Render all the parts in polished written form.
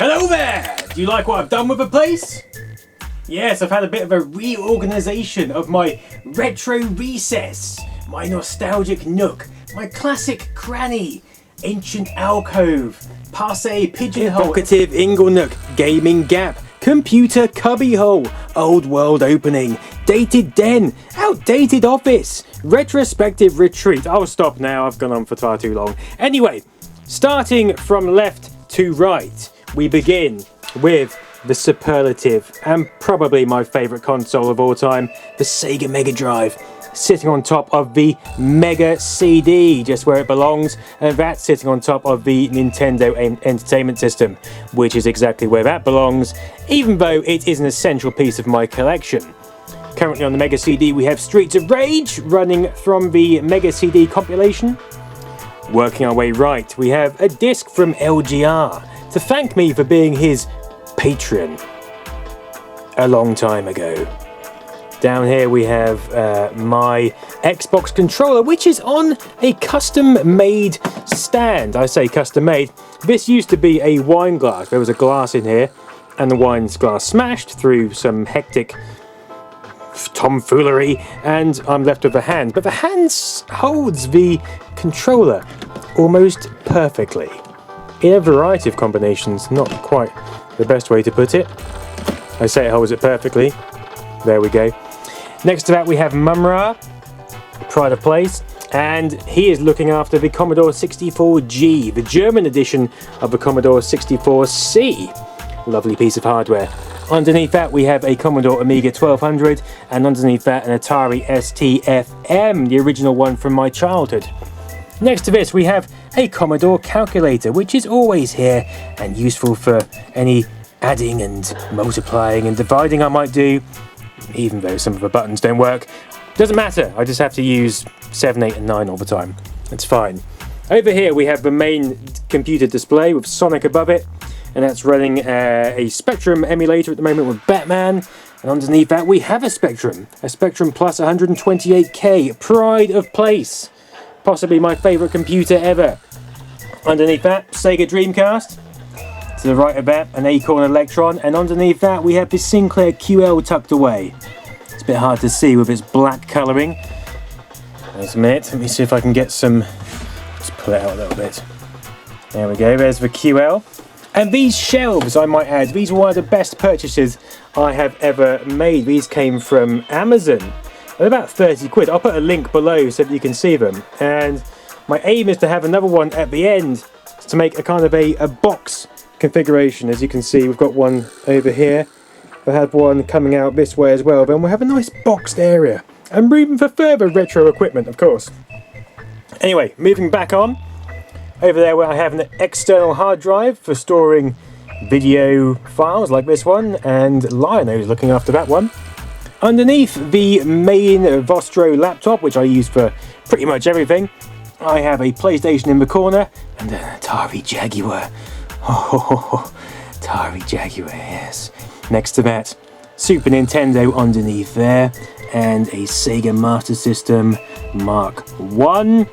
Hello there! Do you like what I've done with the place? Yes, I've had a bit of a reorganisation of my retro recess, my nostalgic nook, my classic cranny, ancient alcove, passe pigeonhole, evocative ingle nook, gaming gap, computer cubbyhole, old world opening, dated den, outdated office, retrospective retreat. I'll stop now, I've gone on for far too long. Anyway, starting from left to right, we begin with the superlative and probably my favourite console of all time, the Sega Megadrive, sitting on top of the Mega CD, just where it belongs, and that's sitting on top of the Nintendo Entertainment System, which is exactly where that belongs, even though it is an essential piece of my collection. Currently on the Mega CD we have Streets of Rage, running from the Mega CD compilation. Working our way right, we have a disc from LGR, to thank me for being his patron a long time ago. Down here we have my Xbox controller, which is on a custom-made stand. I say custom-made. This used to be a wine glass. There was a glass in here, and the wine glass smashed through some hectic tomfoolery, and I'm left with the hand. But the hand holds the controller almost perfectly. In a variety of combinations, not quite the best way to put it. I say it holds it perfectly. There we go. Next to that we have Mumra, pride of place, and he is looking after the Commodore 64G, the German edition of the Commodore 64C. Lovely piece of hardware. Underneath that we have a Commodore Amiga 1200, and underneath that an Atari ST-FM, the original one from my childhood. Next to this we have a Commodore Calculator, which is always here and useful for any adding and multiplying and dividing I might do, even though some of the buttons don't work. Doesn't matter, I just have to use 7, 8 and 9 all the time. It's fine. Over here we have the main computer display with Sonic above it, and that's running a Spectrum emulator at the moment with Batman. And underneath that we have a Spectrum Plus 128K, pride of place. Possibly my favourite computer ever. Underneath that, Sega Dreamcast. To the right of that, an Acorn Electron. And underneath that, we have the Sinclair QL tucked away. It's a bit hard to see with its black colouring. Wait a minute, let me see if I can get some... Let's pull it out a little bit. There we go, there's the QL. And these shelves, I might add, these were one of the best purchases I have ever made. These came from Amazon. They're about 30 quid. I'll put a link below so that you can see them. And my aim is to have another one at the end to make a kind of a box configuration. As you can see, we've got one over here. I have one coming out this way as well. Then we'll have a nice boxed area. And room for further retro equipment, of course. Anyway, moving back on. Over there where I have an external hard drive for storing video files like this one. And Lionel's looking after that one. Underneath the main Vostro laptop, which I use for pretty much everything, I have a PlayStation in the corner and an Atari Jaguar. Oh, Atari Jaguar, yes. Next to that, Super Nintendo underneath there, and a Sega Master System Mark I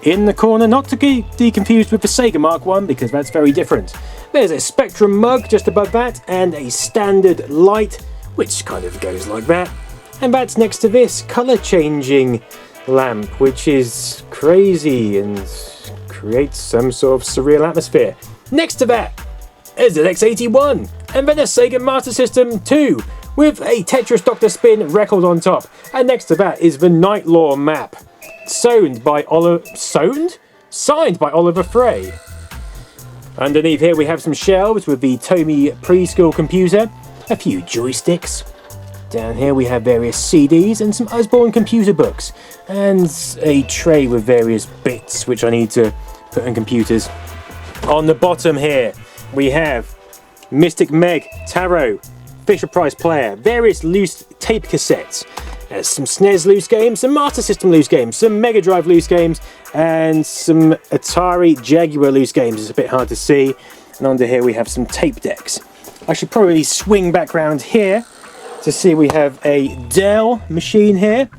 in the corner, not to be confused with the Sega Mark I, because that's very different. There's a Spectrum mug just above that, and a standard light, which kind of goes like that. And that's next to this colour changing lamp, which is crazy and creates some sort of surreal atmosphere. Next to that is an X81, and then a Sega Master System 2 with a Tetris Dr. Spin record on top. And next to that is the Night Law map, signed by Oliver Frey. Underneath here we have some shelves with the Tomy preschool computer, a few joysticks. Down here we have various CDs and some Osborne computer books, and a tray with various bits which I need to put in computers. On the bottom here we have Mystic Meg Tarot, Fisher-Price player, various loose tape cassettes, some SNES loose games, some Master System loose games, some Mega Drive loose games, and some Atari Jaguar loose games. It's a bit hard to see. And under here we have some tape decks. I should probably swing back round here to see we have a Dell machine here.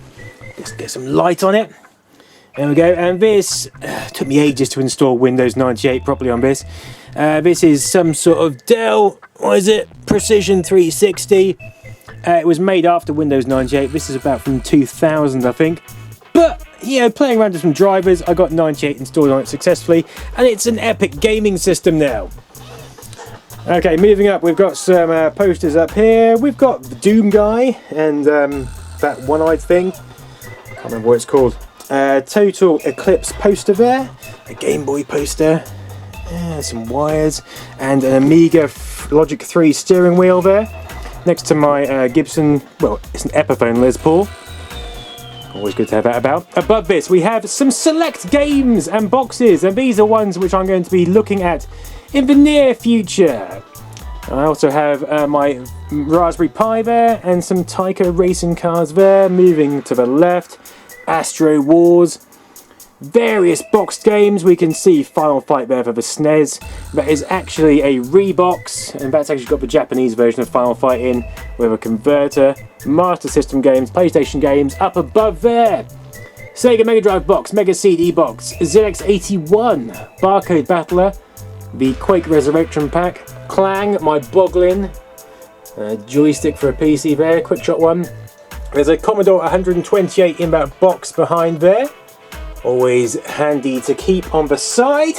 Let's get some light on it. There we go. And this took me ages to install Windows 98 properly on this. This is some sort of Dell, what is it, Precision 360. It was made after Windows 98. This is about from 2000, I think. But, you know, playing around with some drivers, I got 98 installed on it successfully, and it's an epic gaming system now. Okay, moving up, we've got some posters up here. We've got the Doom guy and that one-eyed thing. Can't remember what it's called. Total Eclipse poster there. A Game Boy poster. Some wires. And an Amiga Logic 3 steering wheel there. Next to my Gibson, well, it's an Epiphone Les Paul. Always good to have that about. Above this, we have some select games and boxes, and these are ones which I'm going to be looking at in the near future. I also have my Raspberry Pi there, and some Tyco racing cars there. Moving to the left, Astro Wars. Various boxed games. We can see Final Fight there for the SNES. That is actually a rebox, and that's actually got the Japanese version of Final Fight in with a converter. Master System games, PlayStation games up above there. Sega Megadrive box, Mega CD box, ZX81, Barcode Battler, the Quake Resurrection Pack, Clang, my Boglin, joystick for a PC there, Quickshot one. There's a Commodore 128 in that box behind there. Always handy to keep on the side.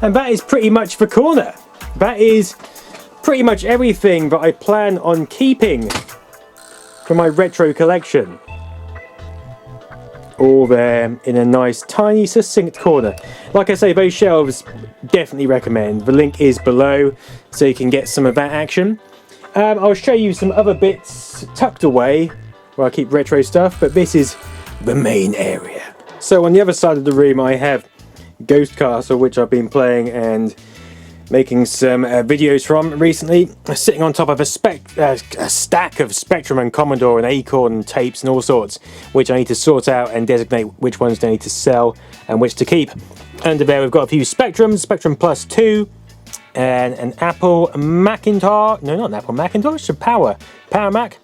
And that is pretty much the corner. That is pretty much everything that I plan on keeping for my retro collection. All there in a nice, tiny, succinct corner. Like I say, those shelves, definitely recommend. The link is below, so you can get some of that action. I'll show you some other bits tucked away where I keep retro stuff, but this is the main area. So on the other side of the room I have Ghost Castle, which I've been playing and making some videos from recently. Sitting on top of a stack of Spectrum and Commodore and Acorn tapes and all sorts, which I need to sort out and designate which ones I need to sell and which to keep. Under there we've got a few Spectrums, Spectrum Plus 2, and an Apple Macintosh, no, not an Apple Macintosh, a Power Mac,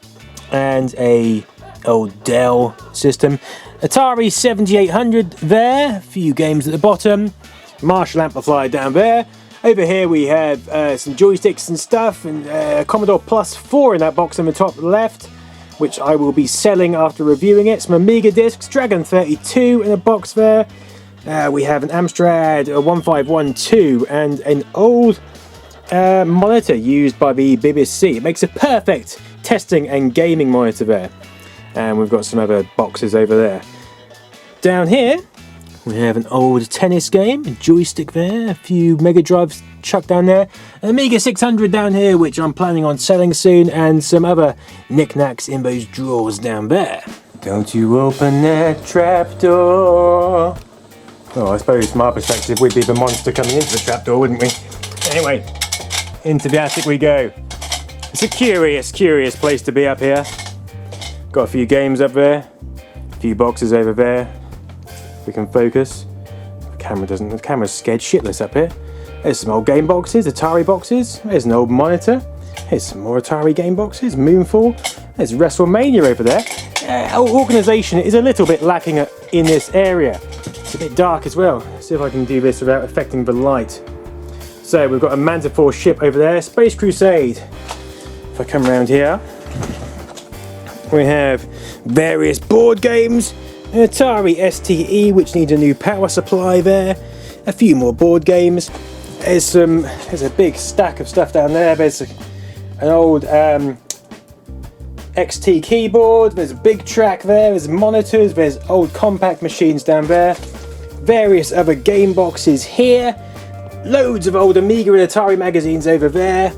and a old Dell system. Atari 7800 there, a few games at the bottom, Marshall amplifier down there. Over here we have some joysticks and stuff, and Commodore Plus 4 in that box in the top left, which I will be selling after reviewing it. Some Amiga discs, Dragon 32 in a box there. We have an Amstrad 1512 and an old monitor used by the BBC. It makes a perfect testing and gaming monitor there. And we've got some other boxes over there. Down here we have an old tennis game, a joystick there, a few Mega Drives chucked down there, an Amiga 600 down here which I'm planning on selling soon, and some other knickknacks in those drawers down there. Don't you open that trapdoor. Oh, I suppose from our perspective we'd be the monster coming into the trapdoor, wouldn't we? Anyway, into the attic we go. It's a curious place to be up here. Got a few games up there, a few boxes over there. If we can focus. The camera's scared shitless up here. There's some old game boxes, Atari boxes. There's an old monitor. Here's some more Atari game boxes, Moonfall. There's WrestleMania over there. Organisation is a little bit lacking in this area. It's a bit dark as well. Let's see if I can do this without affecting the light. So we've got a Manta Force ship over there, Space Crusade. If I come around here, we have various board games, an Atari STE which needs a new power supply there, a few more board games. There's a big stack of stuff down there. There's an old XT keyboard, there's a big track there, there's monitors, there's old compact machines down there, various other game boxes here, loads of old Amiga and Atari magazines over there,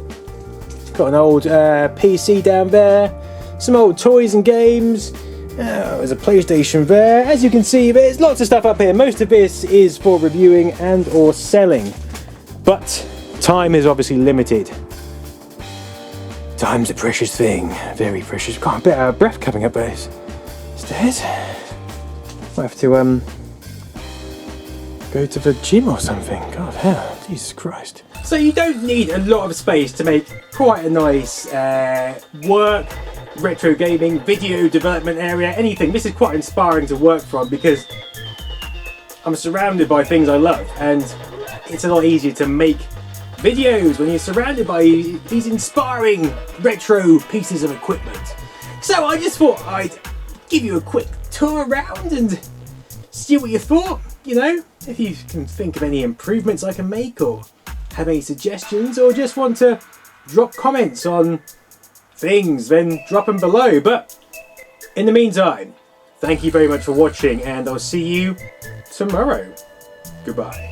got an old PC down there, some old toys and games. There's a PlayStation there. As you can see, there's lots of stuff up here. Most of this is for reviewing and or selling, but time is obviously limited. Time's a precious thing, very precious. Got a bit out of breath coming up those stairs. Might have to go to the gym or something. God hell, Jesus Christ. So you don't need a lot of space to make quite a nice work, retro gaming, video development area, anything. This is quite inspiring to work from because I'm surrounded by things I love, and it's a lot easier to make videos when you're surrounded by these inspiring retro pieces of equipment. So I just thought I'd give you a quick tour around and see what you thought. You know, if you can think of any improvements I can make, or have any suggestions, or just want to drop comments on things, then drop them below. But in the meantime, thank you very much for watching, and I'll see you tomorrow. Goodbye.